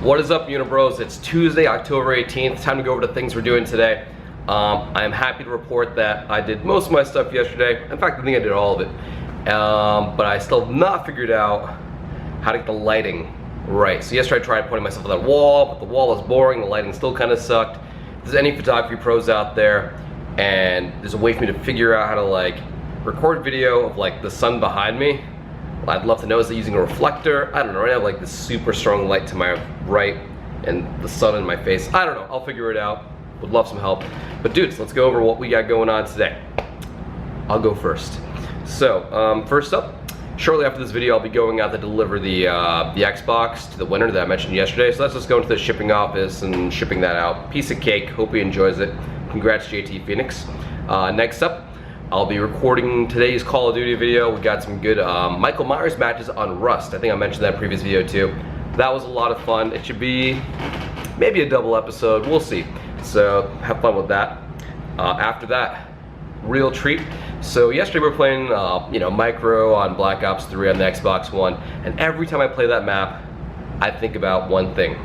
What is up, Unibros? It's Tuesday, October 18th. Time to go over the things we're doing today. I am happy to report that I did most of my stuff yesterday. In fact, I think I did all of it. But I still have not figured out how to get the lighting right. So yesterday I tried pointing myself at that wall, but the wall was boring, the lighting still kind of sucked. If there's any photography pros out there and there's a way for me to figure out how to like record video of like the sun behind me, I'd love to know. Is it using a reflector? I don't know. Right now I have like this super strong light to my right and the sun in my face. I don't know. I'll figure it out. Would love some help. But dudes, let's go over what we got going on today. I'll go first. So first up, shortly after this video I'll be going out to deliver the Xbox to the winner that I mentioned yesterday. So let's just go into the shipping office and shipping that out. Piece of cake. Hope he enjoys it. Congrats, JT Phoenix. Next up, I'll be recording today's Call of Duty video. We got some good Michael Myers matches on Rust. I think I mentioned that in previous video too. That was a lot of fun. It should be maybe a double episode. We'll see. So have fun with that. After that, real treat. So yesterday we were playing, Micro on Black Ops 3 on the Xbox One, and every time I play that map, I think about one thing: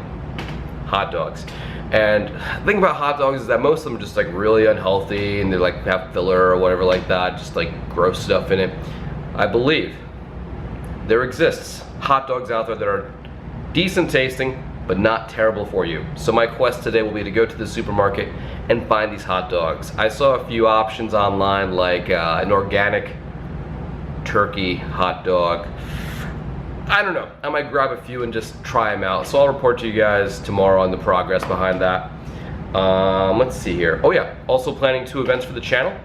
hot dogs. And the thing about hot dogs is that most of them are just like really unhealthy, and they like have filler or whatever like that, just like gross stuff in it. I believe there exists hot dogs out there that are decent tasting, but not terrible for you. So my quest today will be to go to the supermarket and find these hot dogs. I saw a few options online, like an organic turkey hot dog. I don't know. I might grab a few and just try them out. So I'll report to you guys tomorrow on the progress behind that. Let's see here. Oh yeah, also planning 2 events for the channel.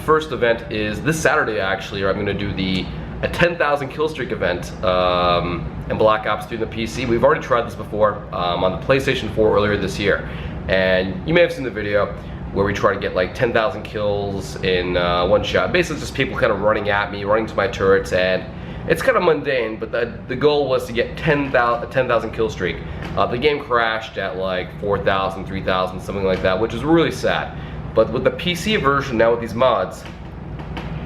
First event is this Saturday actually, where I'm going to do a 10,000 kill streak event in Black Ops 3 on the PC. We've already tried this before on the PlayStation 4 earlier this year. And you may have seen the video where we try to get like 10,000 kills in one shot. Basically just people kind of running at me, running to my turrets, and it's kind of mundane, but the goal was to get 10,000 kill streak. The game crashed at like 4,000, 3,000, something like that, which is really sad. But with the PC version now with these mods,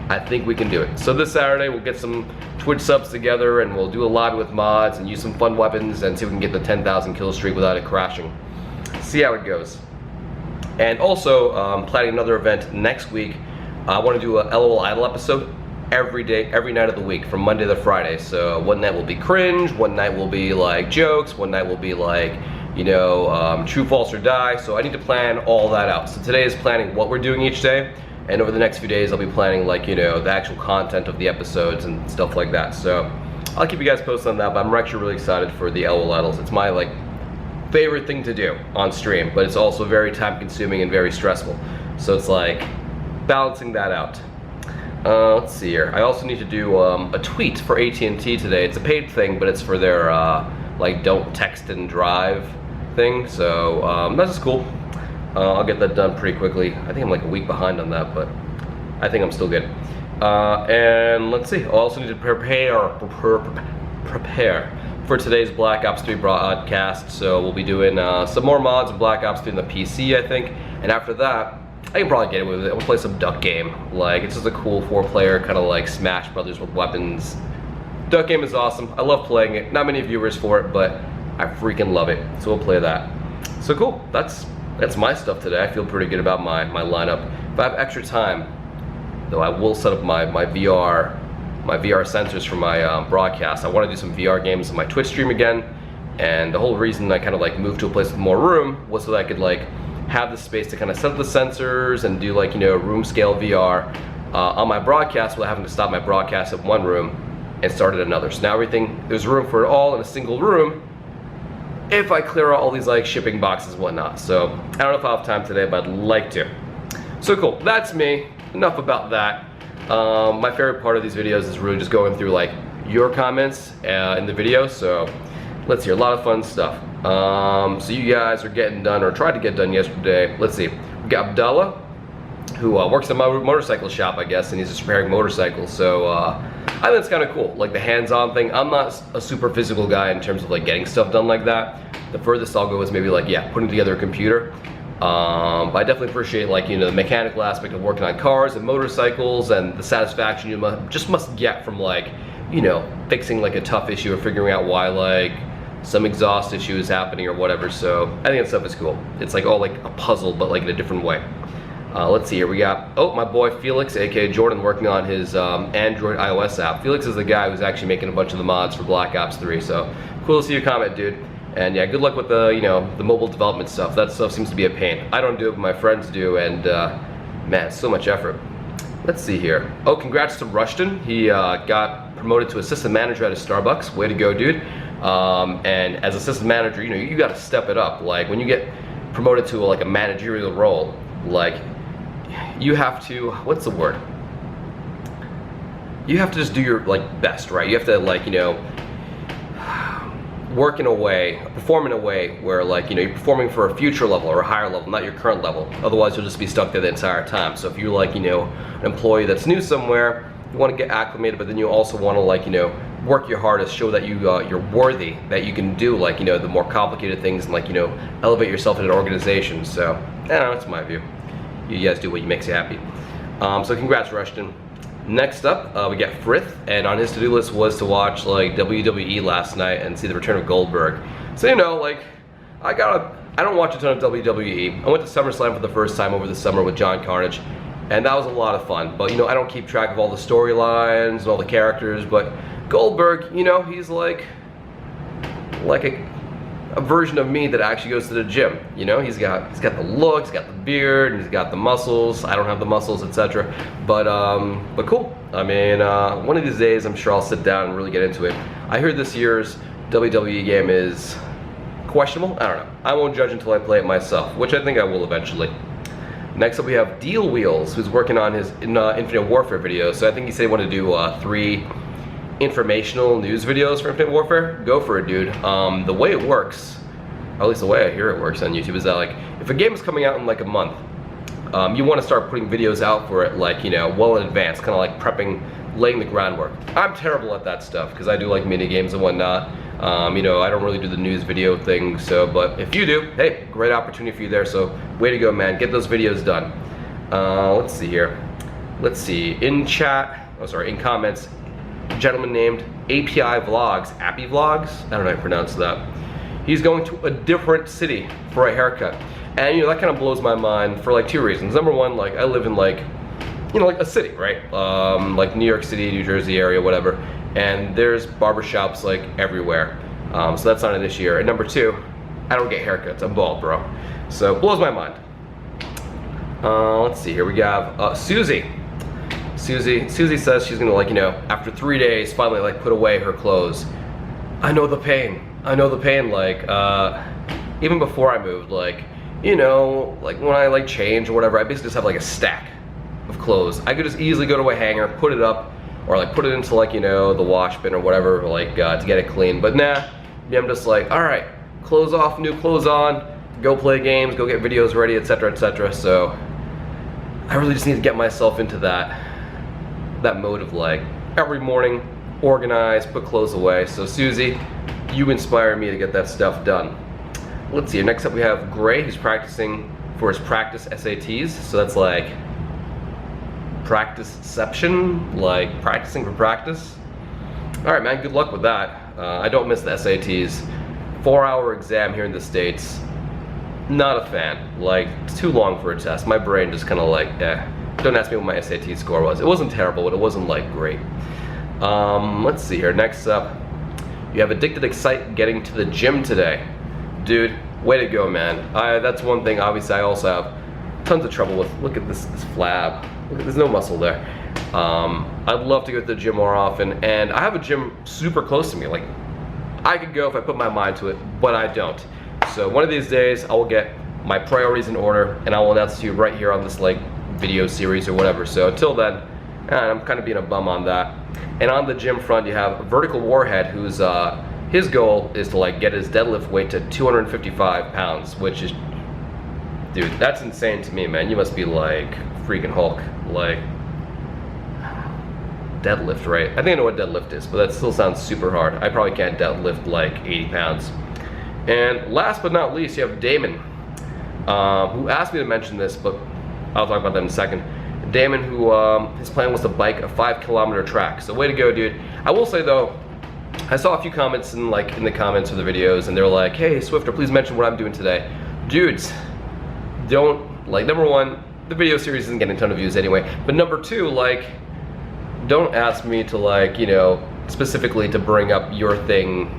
I think we can do it. So this Saturday we'll get some Twitch subs together and we'll do a lobby with mods and use some fun weapons and see if we can get the 10,000 kill streak without it crashing. See how it goes. And also planning another event next week. I want to do a LOL Idle episode every day, every night of the week, from Monday to Friday. So one night will be cringe, one night will be like jokes, one night will be like, true, false, or die. So I need to plan all that out. So today is planning what we're doing each day, and over the next few days I'll be planning like, the actual content of the episodes and stuff like that. So I'll keep you guys posted on that, but I'm actually really excited for the LOL Idles. It's my like favorite thing to do on stream, but it's also very time consuming and very stressful. So it's like balancing that out. Let's see here. I also need to do a tweet for AT&T today. It's a paid thing, but it's for their like don't text and drive thing. So that's just cool. I'll get that done pretty quickly. I think I'm like a week behind on that, but I think I'm still good. And let's see. I also need to prepare for today's Black Ops 3 broadcast. So we'll be doing some more mods of Black Ops 3 on the PC, I think. And after that, I can probably get it with it. We'll play some Duck Game. Like, it's just a cool 4-player kind of like Smash Brothers with weapons. Duck Game is awesome. I love playing it. Not many viewers for it, but I freaking love it. So we'll play that. So cool. That's my stuff today. I feel pretty good about my lineup. If I have extra time, though, I will set up my VR sensors for my broadcast. I want to do some VR games on my Twitch stream again. And the whole reason I kind of like moved to a place with more room was so that I could like have the space to kind of set up the sensors and do like, room scale VR on my broadcast without having to stop my broadcast at one room and start at another. So now there's room for it all in a single room if I clear out all these like shipping boxes and whatnot. So I don't know if I'll have time today, but I'd like to. So cool, that's me. Enough about that. My favorite part of these videos is really just going through like your comments in the video. So let's see, a lot of fun stuff. So you guys are getting done, or tried to get done yesterday. Let's see, we got Abdullah, who works at my motorcycle shop, I guess, and he's just repairing motorcycles. So I think it's kind of cool, like the hands-on thing. I'm not a super physical guy in terms of like getting stuff done like that. The furthest I'll go is maybe like, putting together a computer. But I definitely appreciate like, the mechanical aspect of working on cars and motorcycles and the satisfaction you must get from like, fixing like a tough issue or figuring out why like some exhaust issues happening or whatever, so I think that stuff is cool. It's like all like a puzzle, but like in a different way. Let's see here, we got, oh, my boy Felix, aka Jordan, working on his Android iOS app. Felix is the guy who's actually making a bunch of the mods for Black Ops 3, so cool to see your comment, dude. And yeah, good luck with the, you know, the mobile development stuff. That stuff seems to be a pain. I don't do it, but my friends do, and man, so much effort. Let's see here. Oh, congrats to Rushton. He got promoted to assistant manager at a Starbucks. Way to go, dude. And as assistant manager, you know, you gotta step it up. Like, when you get promoted to like a managerial role, like, you have to, what's the word? You have to just do your, like, best, right? You have to, like, you know, work in a way, perform in a way where, like, you know, you're performing for a future level or a higher level, not your current level. Otherwise, you'll just be stuck there the entire time. So if you're, like, you know, an employee that's new somewhere, you want to get acclimated, but then you also want to, like, you know, work your hardest, show that you're worthy, that you can do, like, you know, the more complicated things, and, like, you know, elevate yourself in an organization. So, I don't know, that's my view. You guys do what makes you happy. So congrats, Rushton. Next up, we got Frith, and on his to-do list was to watch like WWE last night and see the return of Goldberg. So, you know, like, I don't watch a ton of WWE. I went to SummerSlam for the first time over the summer with John Carnage, and that was a lot of fun. But, you know, I don't keep track of all the storylines and all the characters, but Goldberg, you know, he's like a version of me that actually goes to the gym. You know, he's got the look, he's got the beard, and he's got the muscles. I don't have the muscles, etc. But cool. I mean, one of these days, I'm sure I'll sit down and really get into it. I heard this year's WWE game is questionable. I don't know. I won't judge until I play it myself, which I think I will eventually. Next up, we have Deal Wheels, who's working on his Infinite Warfare video. So I think he said he wanted to do 3 informational news videos for Infinite Warfare. Go for it, dude. The way it works, or at least the way I hear it works on YouTube, is that, like, if a game is coming out in like a month, you want to start putting videos out for it, like, you know, well in advance, kind of like prepping, laying the groundwork. I'm terrible at that stuff because I do like mini games and whatnot. You know, I don't really do the news video thing. So, but if you do, hey, great opportunity for you there. So, way to go, man. Get those videos done. Let's see here. Let's see. In chat, oh sorry, in comments, a gentleman named API Vlogs, Appy Vlogs, I don't know how to pronounce that. He's going to a different city for a haircut. And, you know, that kind of blows my mind for like 2 reasons. Number one, like, I live in, like, you know, like a city, right? Like New York City, New Jersey area, whatever. And there's barbershops like everywhere. So that's not an issue here. And number 2, I don't get haircuts. I'm bald, bro. So, blows my mind. Let's see here. We got Susie. Susie says she's gonna, like, you know, after 3 days, finally, like, put away her clothes. I know the pain. I know the pain. Like, even before I moved, like, you know, like when I like change or whatever, I basically just have like a stack of clothes. I could just easily go to a hanger, put it up, or like put it into, like, you know, the wash bin or whatever, like to get it clean. But nah, yeah, I'm just like, all right, clothes off, new clothes on, go play games, go get videos ready, etc., etc. So I really just need to get myself into that mode of, like, every morning, organize, put clothes away. So Susie, you inspire me to get that stuff done. Let's see, next up we have Gray, who's practicing for his practice SATs. So that's like practiceception, like practicing for practice. All right, man, good luck with that. I don't miss the SATs. 4-hour exam here in the States. Not a fan. Like, it's too long for a test. My brain just kind of like, Don't ask me what my SAT score was. It wasn't terrible, but it wasn't, like, great. Let's see here. Next up, you have Addicted Excite getting to the gym today. Dude, way to go, man. That's one thing, obviously, I also have tons of trouble with. Look at this flab. Look at, there's no muscle there. I'd love to go to the gym more often, and I have a gym super close to me. Like, I could go if I put my mind to it, but I don't. So one of these days, I will get my priorities in order, and I will announce to you right here on this, like, video series or whatever. So until then, I'm kind of being a bum on that. And on the gym front, you have Vertical Warhead, who's his goal is to, like, get his deadlift weight to 255 pounds, which is, dude, that's insane to me, man. You must be like freaking Hulk, like, deadlift, right? I think I know what deadlift is, but that still sounds super hard. I probably can't deadlift like 80 pounds. And last but not least, you have Damon, who asked me to mention this, but I'll talk about that in a second. Damon, who his plan was to bike a 5-kilometer track. So way to go, dude. I will say though, I saw a few comments in the comments of the videos, and they're like, hey Swiftor, please mention what I'm doing today. Dudes, don't, like, number one, the video series isn't getting a ton of views anyway, but number two, like, don't ask me to, like, you know, specifically to bring up your thing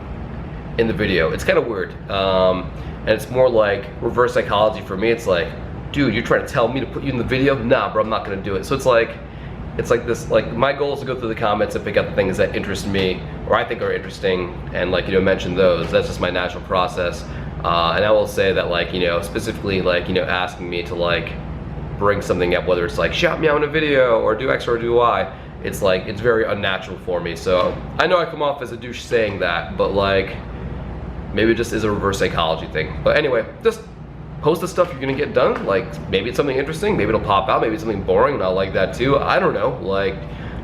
in the video. It's kind of weird, and it's more like reverse psychology for me. It's like, dude, you're trying to tell me to put you in the video? Nah, bro, I'm not gonna do it. So it's like this, like, my goal is to go through the comments and pick up the things that interest me or I think are interesting and, like, you know, mention those. That's just my natural process. And I will say that, like, you know, specifically, like, you know, asking me to, like, bring something up, whether it's like shout me out in a video or do X or do Y, it's like, it's very unnatural for me. So I know I come off as a douche saying that, but, like, maybe it just is a reverse psychology thing. But anyway, just post the stuff you're gonna get done. Like, maybe it's something interesting, maybe it'll pop out, maybe it's something boring and I'll like that too. I don't know, like,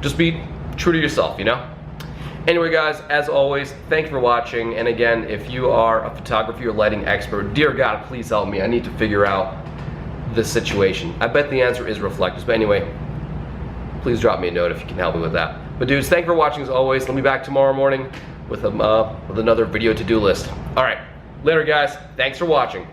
just be true to yourself, you know? Anyway guys, as always, thank you for watching. And again, if you are a photography or lighting expert, dear God, please help me. I need to figure out this situation. I bet the answer is reflectors, but anyway, please drop me a note if you can help me with that. But dudes, thank you for watching as always. I'll be back tomorrow morning with another video to-do list. All right, later guys, thanks for watching.